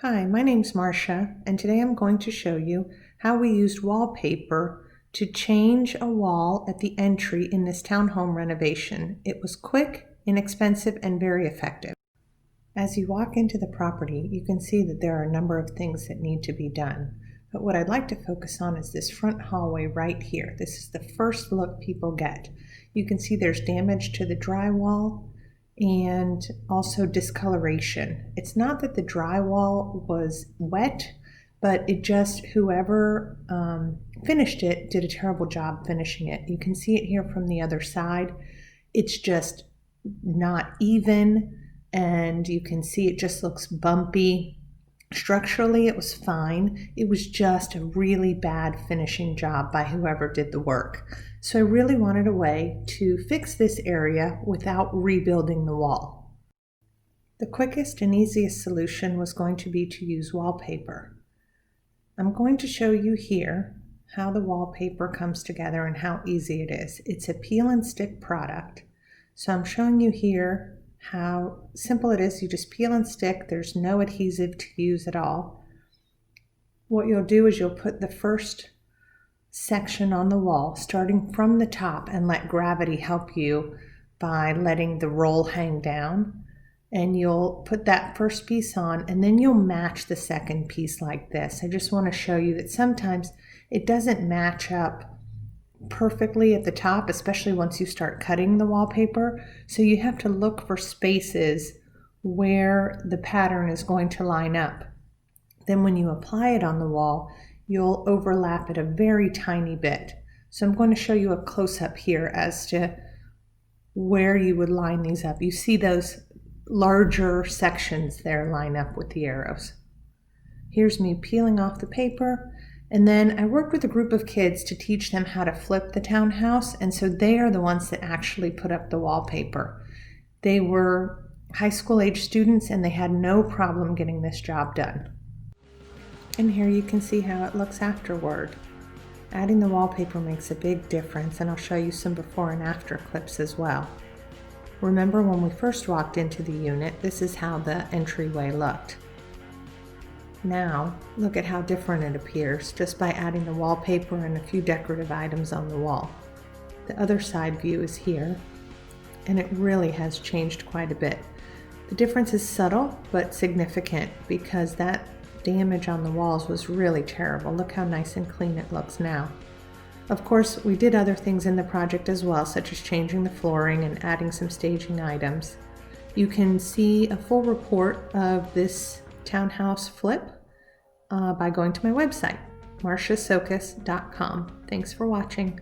Hi, my name's Marcia, and today I'm going to show you how we used wallpaper to change a wall at the entry in this townhome renovation. It was quick, inexpensive, and very effective. As you walk into the property, you can see that there are a number of things that need to be done. But what I'd like to focus on is this front hallway right here. This is the first look people get. You can see there's damage to the drywall and also discoloration. It's not that the drywall was wet, but it just, whoever finished it did a terrible job finishing it. You can see it here from the other side. It's just not even, and you can see it just looks bumpy. Structurally, it was fine. It was just a really bad finishing job by whoever did the work. So I really wanted a way to fix this area without rebuilding the wall. The quickest and easiest solution was going to be to use wallpaper. I'm going to show you here how the wallpaper comes together and how easy it is. It's a peel and stick product. So I'm showing you here how simple it is. You just peel and stick. There's no adhesive to use at all. What you'll do is you'll put the first section on the wall starting from the top and let gravity help you by letting the roll hang down, and you'll put that first piece on and then you'll match the second piece like this. I just want to show you that sometimes it doesn't match up perfectly at the top, especially once you start cutting the wallpaper. So you have to look for spaces where the pattern is going to line up. Then when you apply it on the wall, you'll overlap it a very tiny bit. So I'm going to show you a close-up here as to where you would line these up. You see those larger sections there line up with the arrows. Here's me peeling off the paper. And then I worked with a group of kids to teach them how to flip the townhouse, and so they are the ones that actually put up the wallpaper. They were high school age students and they had no problem getting this job done. And here you can see how it looks afterward. Adding the wallpaper makes a big difference, and I'll show you some before and after clips as well. Remember when we first walked into the unit, this is how the entryway looked. Now, look at how different it appears just by adding the wallpaper and a few decorative items on the wall. The other side view is here, and it really has changed quite a bit. The difference is subtle but significant because that damage on the walls was really terrible. Look how nice and clean it looks now. Of course, we did other things in the project as well, such as changing the flooring and adding some staging items. You can see a full report of this townhouse flip by going to my website, marciasocas.com. Thanks for watching.